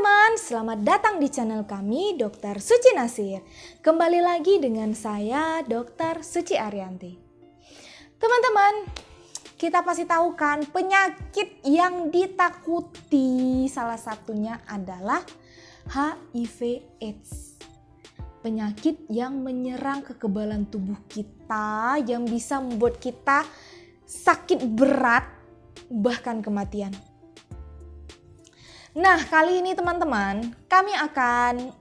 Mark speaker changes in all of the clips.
Speaker 1: teman-teman, selamat datang di channel kami Dr. Suci Nasir. Kembali lagi dengan saya Dr. Suci Arianti. Teman-teman, kita pasti tahu kan penyakit yang ditakuti salah satunya adalah HIV/AIDS. Penyakit yang menyerang kekebalan tubuh kita yang bisa membuat kita sakit berat bahkan kematian. Nah, kali ini teman-teman, kami akan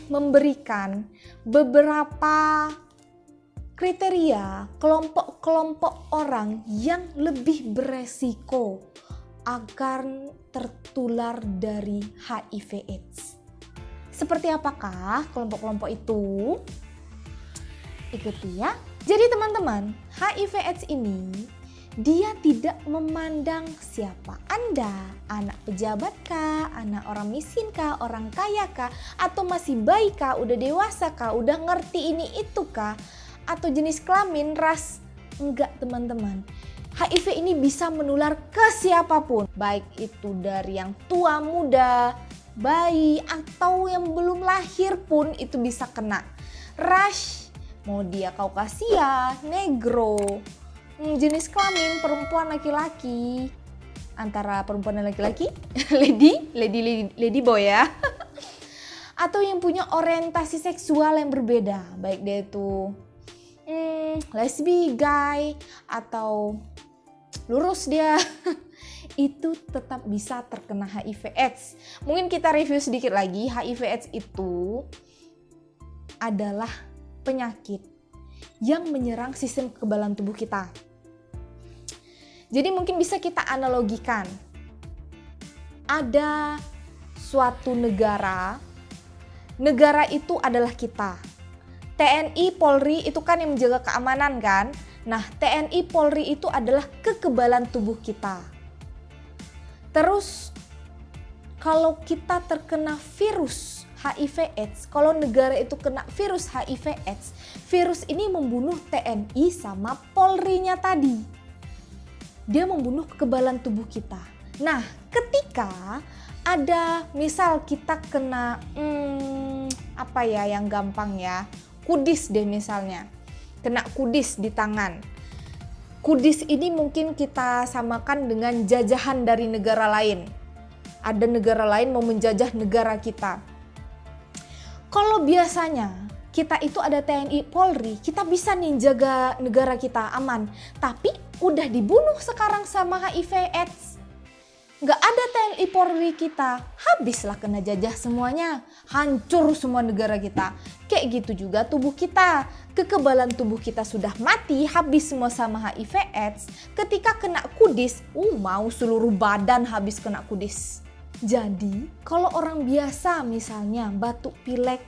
Speaker 1: memberikan beberapa kriteria kelompok-kelompok orang yang lebih beresiko agar tertular dari HIV/AIDS. Seperti apakah kelompok-kelompok itu? Ikuti ya. Jadi teman-teman, HIV/AIDS ini dia tidak memandang siapa Anda, anak pejabat kah, anak orang miskin kah, orang kaya kah, atau masih bayi kah, udah dewasa kah, udah ngerti ini itu kah, atau jenis kelamin, ras. Enggak teman-teman. HIV ini bisa menular ke siapapun, baik itu dari yang tua muda, bayi, atau yang belum lahir pun itu bisa kena. Ras, mau dia Kaukasia, Negro, jenis kelamin perempuan laki-laki, antara perempuan dan laki-laki, lady boy ya, atau yang punya orientasi seksual yang berbeda, baik dia itu lesbi, gay, atau lurus dia, itu tetap bisa terkena HIV/AIDS. Mungkin kita review sedikit lagi. HIV/AIDS itu adalah penyakit yang menyerang sistem kekebalan tubuh kita. Jadi mungkin bisa kita analogikan. Ada suatu negara itu adalah kita. TNI, Polri itu kan yang menjaga keamanan kan. Nah, TNI, Polri itu adalah kekebalan tubuh kita. Terus kalau kita terkena virus HIV/AIDS, kalau negara itu kena virus HIV/AIDS, virus ini membunuh TNI sama Polri-nya tadi. Dia membunuh kekebalan tubuh kita. Nah, ketika ada misal kita kena apa ya yang gampang ya, kudis deh misalnya, kena kudis di tangan. Kudis ini mungkin kita samakan dengan jajahan dari negara lain. Ada negara lain mau menjajah negara kita. Kalau biasanya kita itu ada TNI Polri, kita bisa nih jaga negara kita aman. Tapi udah dibunuh sekarang sama HIV/AIDS. Nggak ada TNI Polri kita, habislah kena jajah semuanya. Hancur semua negara kita. Kayak gitu juga tubuh kita. Kekebalan tubuh kita sudah mati, habis semua sama HIV/AIDS. Ketika kena kudis, mau seluruh badan habis kena kudis. Jadi kalau orang biasa misalnya batuk pilek,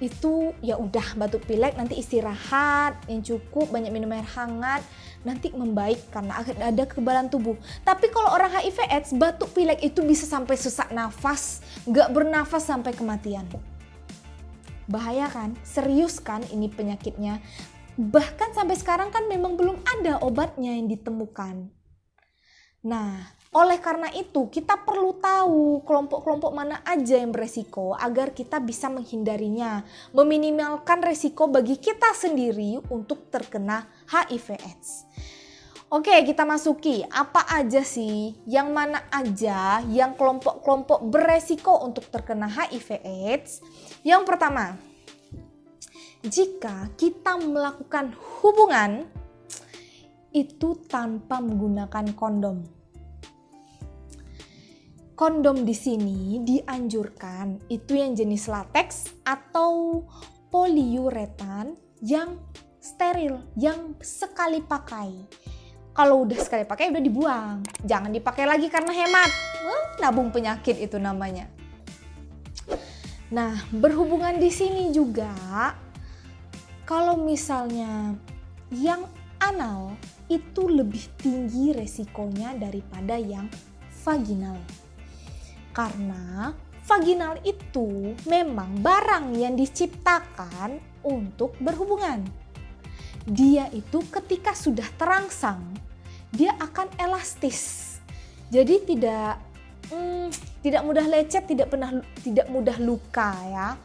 Speaker 1: itu ya udah batuk pilek nanti istirahat yang cukup, banyak minum air hangat, nanti membaik karena ada kekebalan tubuh. Tapi kalau orang HIV/AIDS batuk pilek itu bisa sampai sesak nafas, gak bernafas sampai kematian. Bahaya kan? Serius kan ini penyakitnya? Bahkan sampai sekarang kan memang belum ada obatnya yang ditemukan. Nah, oleh karena itu kita perlu tahu kelompok-kelompok mana aja yang beresiko agar kita bisa menghindarinya, meminimalkan resiko bagi kita sendiri untuk terkena HIV/AIDS. Oke, kita masuki apa aja sih, yang mana aja yang kelompok-kelompok beresiko untuk terkena HIV/AIDS. Yang pertama, jika kita melakukan hubungan itu tanpa menggunakan kondom. Kondom di sini dianjurkan itu yang jenis latex atau poliuretan yang steril, yang sekali pakai. Kalau udah sekali pakai udah dibuang, jangan dipakai lagi karena hemat. Nabung penyakit itu namanya. Nah, berhubungan di sini juga kalau misalnya yang anal itu lebih tinggi resikonya daripada yang vaginal. Karena vaginal itu memang barang yang diciptakan untuk berhubungan. Dia itu ketika sudah terangsang, dia akan elastis. Jadi tidak mudah lecet, tidak mudah luka ya.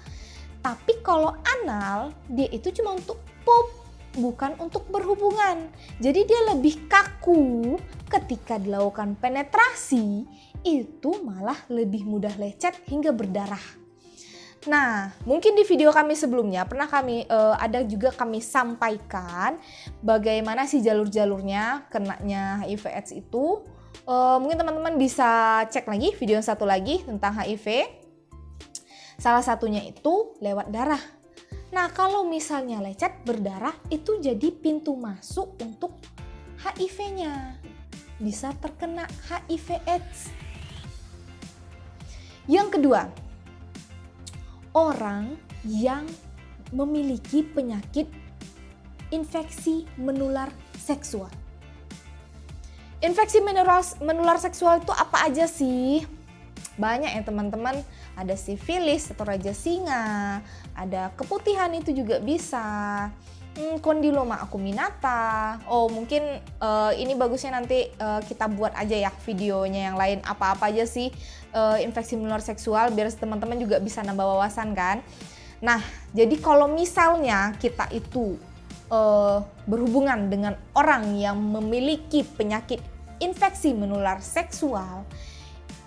Speaker 1: Tapi kalau anal, dia itu cuma untuk pup, bukan untuk berhubungan. Jadi dia lebih kaku ketika dilakukan penetrasi, itu malah lebih mudah lecet hingga berdarah. Nah, mungkin di video kami sebelumnya pernah ada juga kami sampaikan bagaimana sih jalur-jalurnya kenanya HIV/AIDS itu. Mungkin teman-teman bisa cek lagi video yang satu lagi tentang HIV. Salah satunya itu lewat darah. Nah, kalau misalnya lecet berdarah itu jadi pintu masuk untuk HIV-nya. Bisa terkena HIV/AIDS. Yang kedua, orang yang memiliki penyakit infeksi menular seksual. Infeksi menular seksual itu apa aja sih? Banyak ya teman-teman, ada sifilis atau raja singa, ada keputihan itu juga bisa, kondiloma acuminata. Oh mungkin ini bagusnya nanti kita buat aja ya videonya yang lain, apa-apa aja sih infeksi menular seksual biar teman-teman juga bisa nambah wawasan kan. Nah jadi kalau misalnya kita itu berhubungan dengan orang yang memiliki penyakit infeksi menular seksual,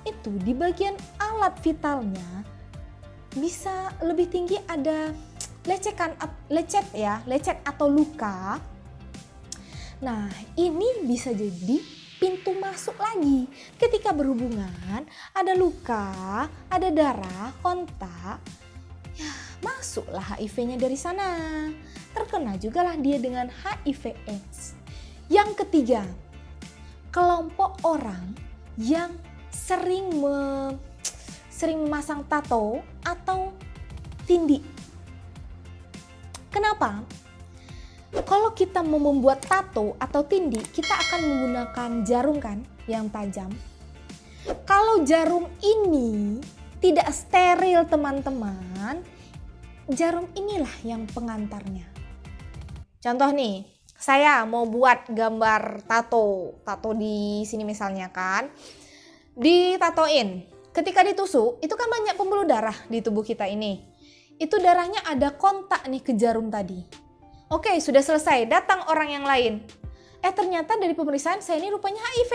Speaker 1: itu di bagian alat vitalnya bisa lebih tinggi ada lecet atau luka. Nah ini bisa jadi pintu masuk lagi. Ketika berhubungan ada luka, ada darah, kontak, ya masuklah HIV-nya dari sana. Terkena juga lah dia dengan HIV/AIDS. Yang ketiga, kelompok orang yang sering memasang tato atau tindi. Kenapa? Kalau kita mau membuat tato atau tindi, kita akan menggunakan jarum kan yang tajam. Kalau jarum ini tidak steril teman-teman, jarum inilah yang pengantarnya. Contoh nih, saya mau buat gambar tato di sini misalnya kan. Ditatoin, ketika ditusuk itu kan banyak pembuluh darah di tubuh kita ini. Itu darahnya ada kontak nih ke jarum tadi. Oke, sudah selesai, datang orang yang lain. Ternyata dari pemeriksaan saya ini rupanya HIV.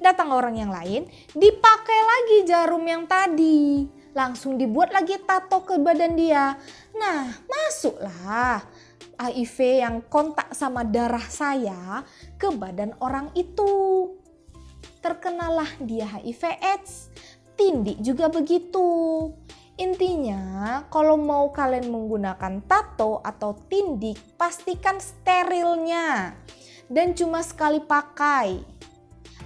Speaker 1: Datang orang yang lain, dipakai lagi jarum yang tadi. Langsung dibuat lagi tato ke badan dia. Nah, masuklah HIV yang kontak sama darah saya ke badan orang itu. Terkenalah dia HIV/AIDS, tindi juga begitu. Intinya kalau mau kalian menggunakan tato atau tindi, pastikan sterilnya dan cuma sekali pakai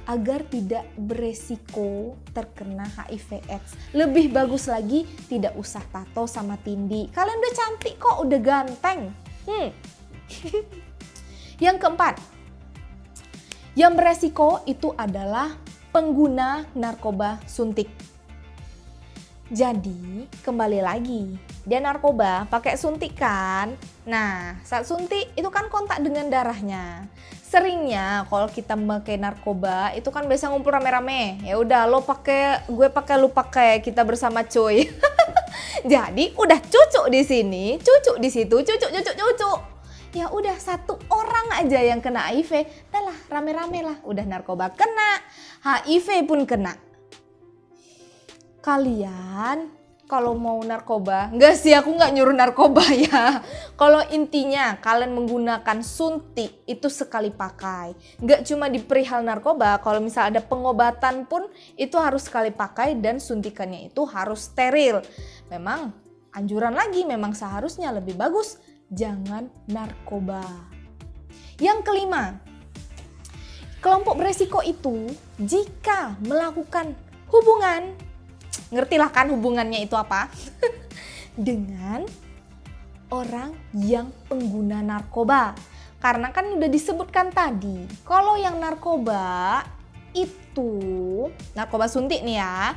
Speaker 1: agar tidak beresiko terkena HIV/AIDS. Lebih bagus lagi tidak usah tato sama tindi. Kalian udah cantik kok, udah ganteng. Yang keempat, yang beresiko itu adalah pengguna narkoba suntik. Jadi kembali lagi, dia narkoba pakai suntik kan. Nah saat suntik itu kan kontak dengan darahnya. Seringnya kalau kita pakai narkoba itu kan biasa ngumpul rame-rame. Ya udah lo pakai, gue pakai, lu pakai, kita bersama cuy. Jadi udah cucuk di sini, cucuk di situ, cucuk. Ya udah satu orang aja yang kena HIV, dah lah rame-rame lah, udah narkoba kena, HIV pun kena. Kalian kalau mau narkoba, enggak sih aku nggak nyuruh narkoba ya. Kalau intinya kalian menggunakan suntik itu sekali pakai. Nggak cuma di perihal narkoba, kalau misal ada pengobatan pun itu harus sekali pakai dan suntikannya itu harus steril. Memang anjuran lagi, memang seharusnya lebih bagus jangan narkoba. Yang kelima, kelompok beresiko itu jika melakukan hubungan, ngertilah kan hubungannya itu apa? Dengan orang yang pengguna narkoba. Karena kan udah disebutkan tadi, kalau yang narkoba itu, narkoba suntik nih ya,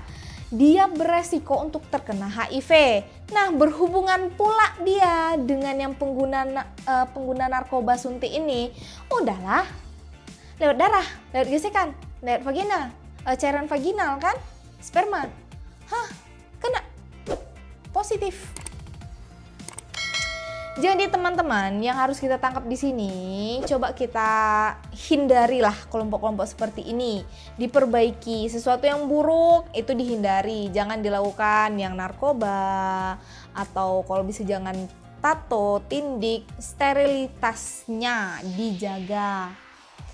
Speaker 1: dia beresiko untuk terkena HIV. Nah, berhubungan pula dia dengan yang pengguna narkoba suntik ini, udahlah lewat darah, lewat gesekan, lewat vagina, cairan vaginal kan, sperma. Kena. Positif. Jadi teman-teman, yang harus kita tangkap di sini, coba kita hindarilah kelompok-kelompok seperti ini. Diperbaiki, sesuatu yang buruk itu dihindari. Jangan dilakukan yang narkoba, atau kalau bisa jangan tato, tindik, sterilitasnya dijaga.